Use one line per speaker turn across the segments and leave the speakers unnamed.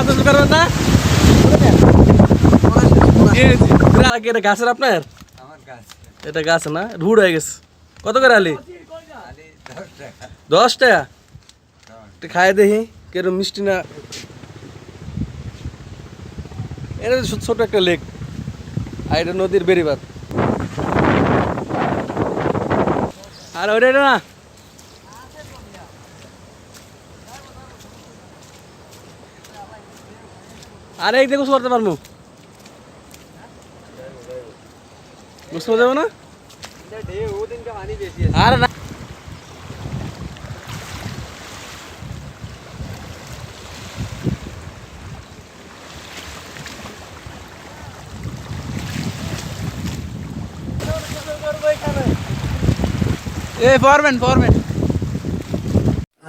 আনন্দ করবেন না? এটা গাছের আপনার? এটা গাছ না, রুড হয়ে গেছে। কত করে আলি? 10 টাকা। খাই দেখি কেরম মিষ্টি না। এটা ছোট একটা লেক, আর এটা নদীর বেড়িবাঁধ। আর ওইটা না, আরে এই দেখো করতে পারবো, বুঝতে যাবো না। আরে না,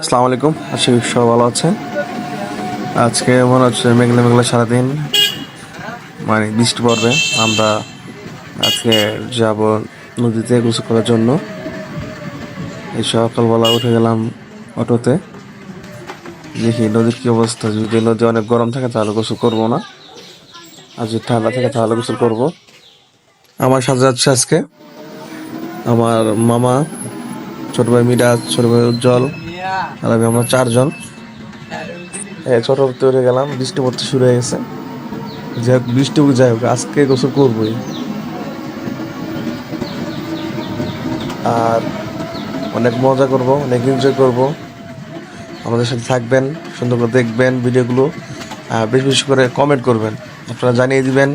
আসসালামু আলাইকুম, আশা করি সবাই ভালো আছেন। আজকে মনে হচ্ছে মেঘলা মেঘলা সারাদিন, মানে বৃষ্টি পড়বে। আমরা আজকে যাব নদীতে গোসল করার জন্য। এই সকালবেলা উঠে গেলাম অটোতে, দেখি নদীর কি অবস্থা। যদি নদী অনেক গরম থাকে তাহলে গোসল করবো না, আর যদি ঠান্ডা থাকে তাহলে গোসল করবো। আমার সাথে যাচ্ছে আজকে আমার মামা, ছোট ভাই মিরাজ, ছোট ভাই উজ্জ্বল, আর আমরা 4 জন। ছোট উঠে গেলাম, বৃষ্টি পড়তে শুরু হয়ে গেছে। যাই হোক, বৃষ্টি যাই হোক, আজকে গোসল করবোই। আর অনেক মজা করব, অনেক এনজয় করব। আমাদের সাথে থাকবেন, সুন্দর করে দেখবেন ভিডিওগুলো, আর বেশি বেশি করে কমেন্ট করবেন। আপনারা জানিয়ে দিবেন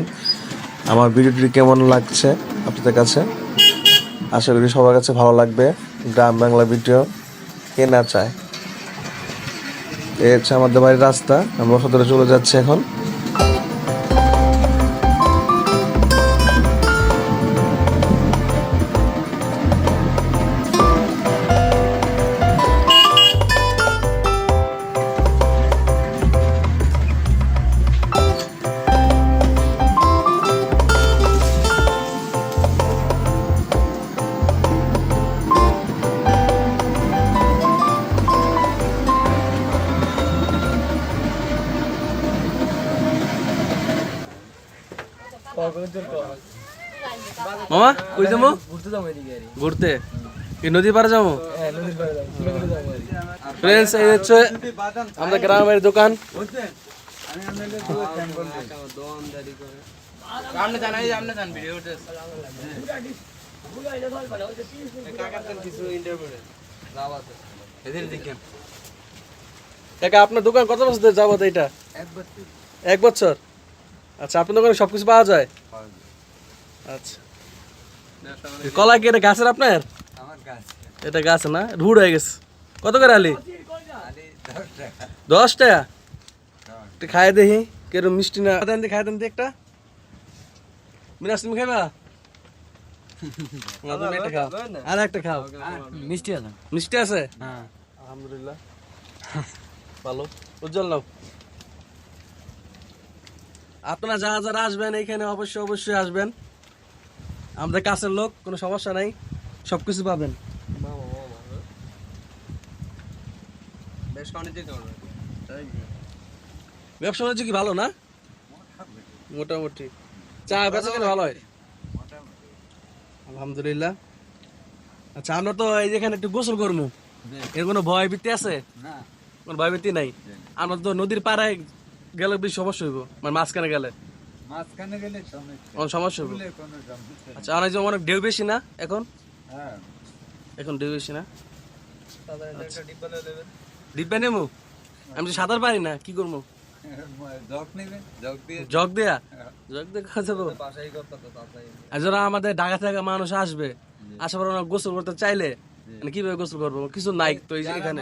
আমার ভিডিওটি কেমন লাগছে আপনাদের কাছে। আশা করি সবার কাছে ভালো লাগবে। গ্রাম বাংলা ভিডিও কে না চায়। এই হচ্ছে আমাদের বাড়ির রাস্তা, আমরা সদরে চলে যাচ্ছি এখন। মামা কই যাবো? ঘুরতে? এই নদী পাড়ে যাবো। ফ্রেন্ডস, এই হচ্ছে আমাদের গ্রামের দোকান। আপনার দোকান কত বছর ধরে যাবো? এটা 1 বছর। আচ্ছা, আপনার দোকানে সবকিছু পাওয়া যায়? আচ্ছা, কলা কি এটা গাছের আপনার? এটা গাছ না, রুড হয়ে গেছে। কত করে আলি? 10 টাকা। খাই দেখি কেরম মিষ্টি না। খাই দেন একটা। মিরাজ, তুমি খাইবা? তুমি একটা খাও, আর একটা খাও। মিষ্টি আছে? মিষ্টি আছে, আলহামদুলিল্লাহ, ভালো। উজ্জ্বল নাও। আপনারা যারা যারা আসবেন এখানে অবশ্যই অবশ্যই আসবেন। আমাদের কাছের লোক, কোনো সমস্যা নাই, সবকিছু পাবেন। ব্যবসা বাণিজ্য কি ভালো না? মোটামুটি। চা বেচা কেন ভালো হয়? আলহামদুলিল্লাহ। আচ্ছা, আমরা তো এই যেখানে একটু গোসল করবো, এর কোনো ভয় ভীতি আছে? কোনো ভয় ভীতি নাই। আমরা তো নদীর পাড়ায় গেলে বেশি সমস্যা হইব, মানে মাঝখানে গেলে সমস্যা হইব। আচ্ছা, অনেক ঢেউ বেশি না এখন? এখন ঢেউ বেশি না। ডিব্বা নেবো? আমি তো সাঁতার পারি না, কি করবো? জগ দেয়া? জগ দিয়ে খাওয়া যাবো? আর যারা আমাদের ঢাকা থেকে মানুষ আসবে, আসার পর গোসল করতে চাইলে কিভাবে গোসল করবো? কিছু নাই তো এখানে।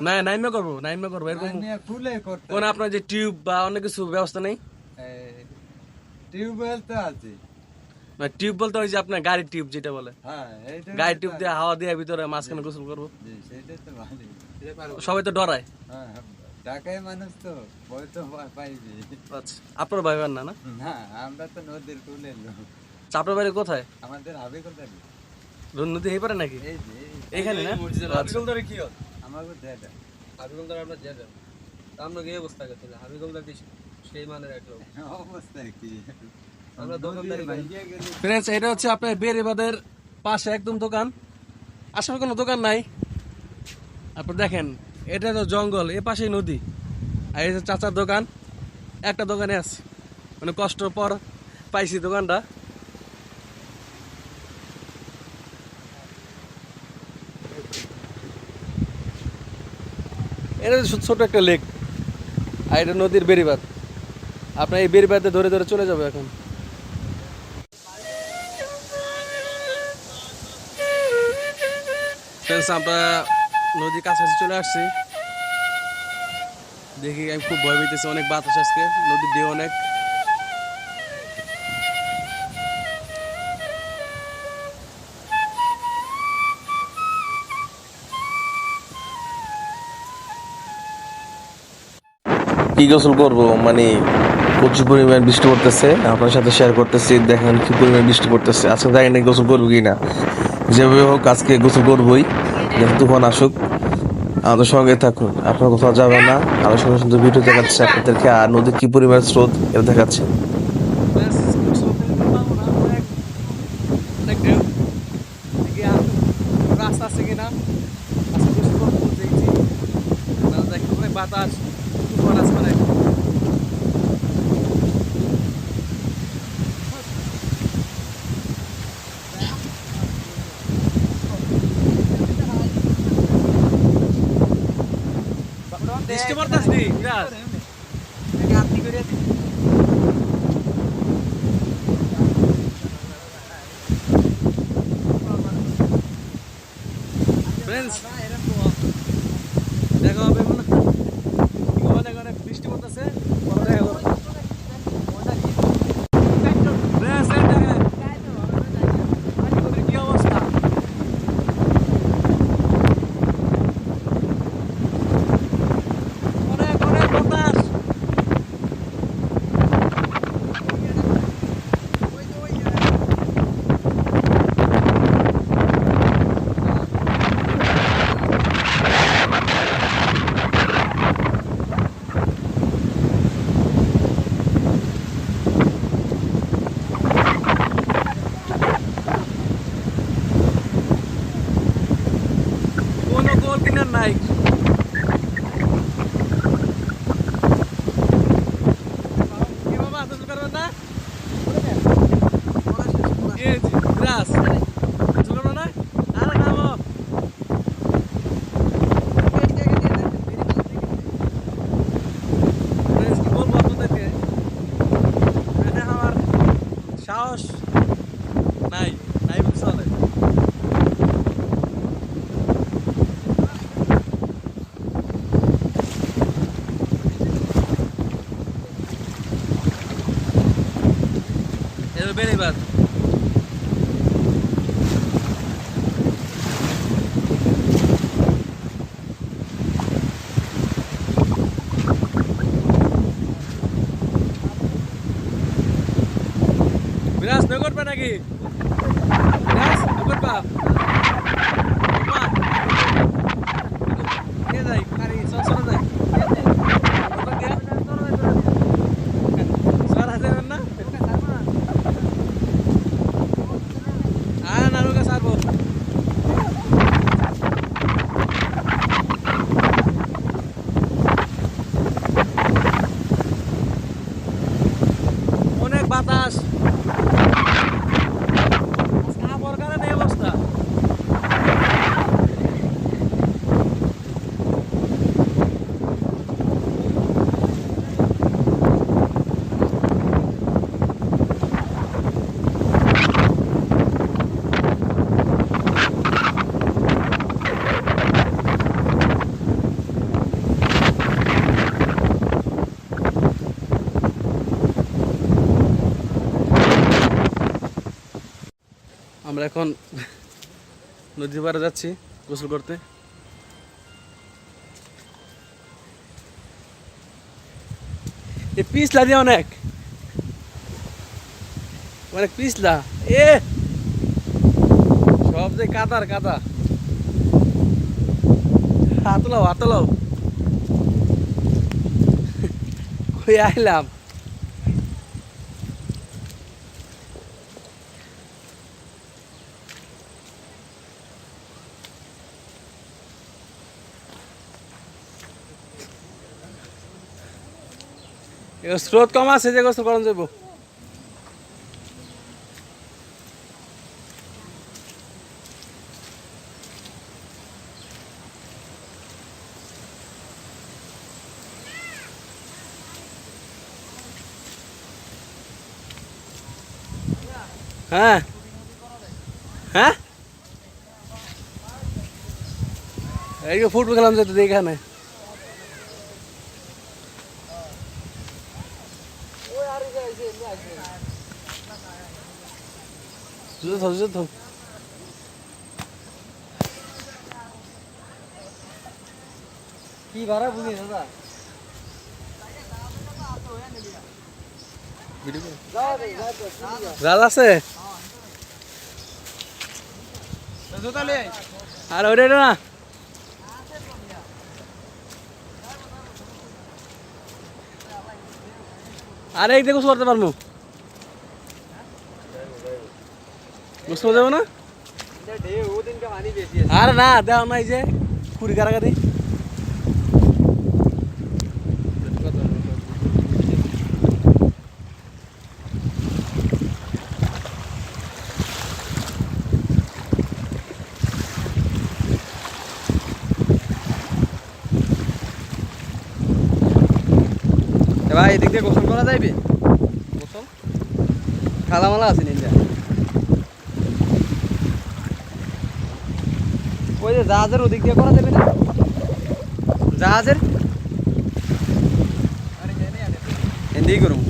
না, নাইমে করবো এরকম কোন আপনার যে টিউব বা অনেক কিছু ব্যবস্থা নেই? টিউব বলতে ওই যে আপনার গাড়ির টিউব যেটা বলে, গাড়ির টিউব দিয়ে হাওয়া দিয়ে ভিতরে মাঝখানে গোসল করবো। সবাই তো ডরায়।
ঢাকায় মানুষ তো ভয় তো পাইবে।
আচ্ছা, আপনার ভাই বোন না? না,
আমরা তো নদীর কুলের লোক।
আপনার বাড়ি কোথায়?
আমাদের হাবিগঞ্জ।
নদী হয়ে পারে নাকি এইখানে? না,
আমাদের
আমরা গিয়ে অবস্থা গেছিল আমি বলতে কি সেই মানের এক লোক
অবস্থা কি
আমরা দোকানদারি করি।
ভাইয়া গেলে
ফ্রেন্ডস এটা হচ্ছে আপনার বেরিবাদের পাশে একদম দোকান, আসলে কোনো দোকান নাই। আপনি দেখেন এটা তো জঙ্গল, এ পাশেই নদী, আর এই যে চাচার দোকান, একটা দোকানে আছে, মানে কষ্ট পর পাইছি দোকানটা। এটা ছোট একটা লেক, আর এটা নদীর বেরিবাদ। আপনার এই বেরিবাদে ধরে ধরে চলে যাবে এখন। ফ্রেন্ডস আমরা নদীর কাছাকাছি চলে আসছি, দেখি আমি খুব ভয় পেতেছি, অনেক বাতাস আজকে, নদীর ঢেউ অনেক।
কি গোসল করবো, মানে প্রচুর পরিমাণ বৃষ্টি পড়তেছে, আপনার সাথে শেয়ার করতেছি। দেখেন কি পরিমাণ বৃষ্টি পড়তেছে, আজকে জানি না গোসল করবো কি না। যেভাবে হোক আজকে গোসল করবোই, যেহেতু তুফান আসুক। আমাদের সঙ্গে থাকুন, আপনার কোথাও যাবেন না। আমার সুন্দর সুন্দর ভিডিও দেখাচ্ছে আপনাদেরকে, আর নদীর কি পরিমাণ স্রোত এটা দেখাচ্ছে।
অনেক ঢেউ, দেখি রাস্তা আছে কিনা, আজকে গোসল করবো দেখছি। দেখি অনেক বাতাস, তুফান আছে অনেক। বৃষ্টি পড়তাছে নি বিরাজ। ফ্রেন্ডস দেখা হবে মনে হয় বৃষ্টি পড়তেছে, পরে দেখা হবে। Friends, এই দেখেন, নদীর কি অবস্থা। অনেক অনেক বাতাস। কোনো গোল কিনার নাই। কি বাবা গোসল করবেন না? এই যে, বিরাজ, গোসল করবেন না? আরে নামো। Friends, কি বলবো আপনাদেরকে, এটা আমার সাহস নাই, নাই বলতে চলে। এটা বেরিবাদ। বিরাজ নয় করবে নাকি? বিরাজ নয় করবা? করবা? কে যাই? আরে সর যাই। ওটা কে? সর যাবেন না? না রোগা সারবো। অনেক বাতাস, আবহাওয়ার কারণে এই অবস্থা। আমরা এখন নদীর পাড়ে যাচ্ছি গোসল করতে। এ পিছলা দিয়ে অনেক অনেক পিছলা, এ সব যে কাদার কাদা। হাতলাও হাতলাও। ওই আইলাম। স্রোত কম আছে যে গোসল করান যাবো। হ্যাঁ হ্যাঁ এই ফুটবল খেলাম যেত এখানে।
কি ভাড়া বুঝি দাদা?
জাল আছে আর ওইটা না আরে এই দেখো করতে পারবো বুঝতে যাবো না। আরে না দেওয়া নাই যে কুড়ি কারাগারি
ভাই এদিক দিয়ে গোসল করা যাইবে? গোসল খালামালা আছে নিন্দা। ওই যে জাহাজের ওদিক দিয়ে করা যাবে না? জাহাজের এদিকেই করুন।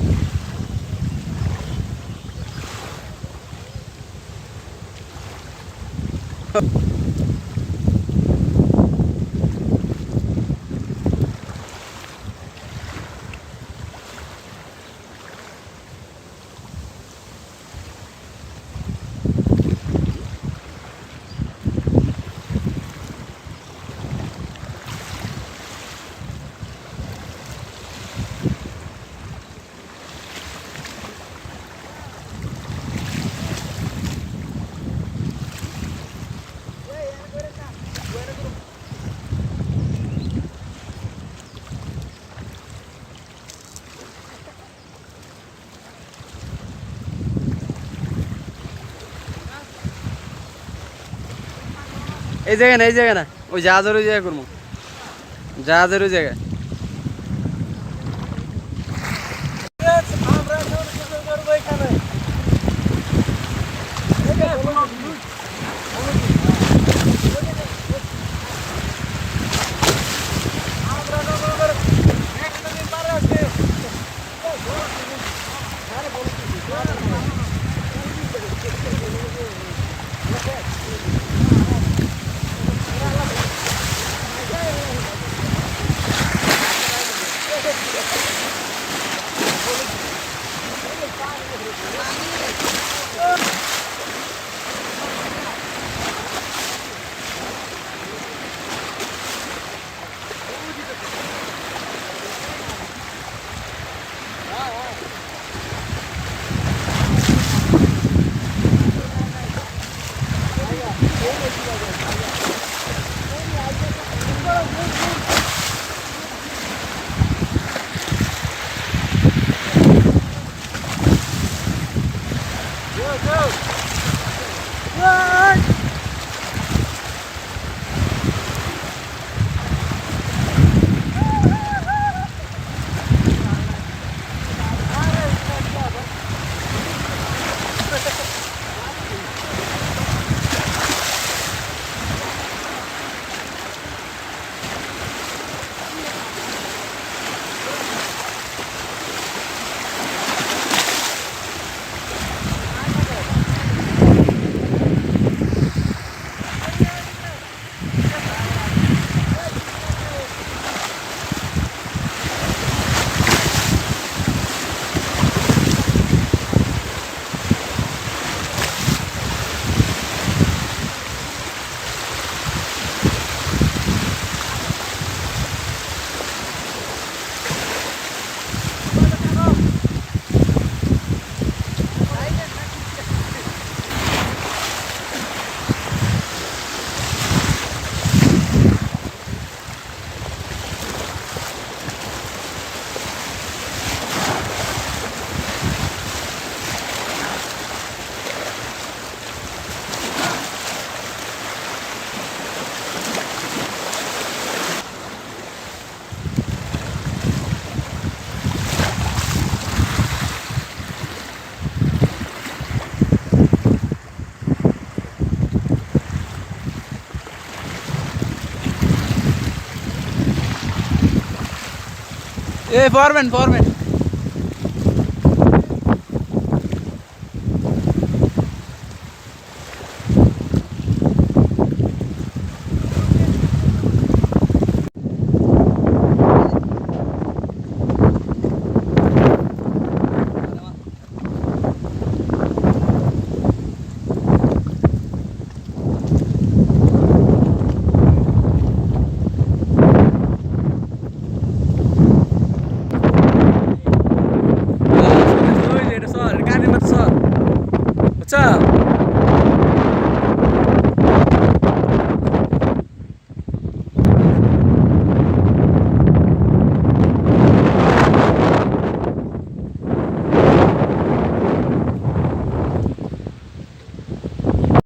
এই জায়গায় না, এই জায়গায় না, ওই জাহাজের ওই জায়গায় করবো, জাহাজের ওই জায়গায়। এ পারবেন পারবেন এটা সর গাড়ির মতো সর আচ্ছা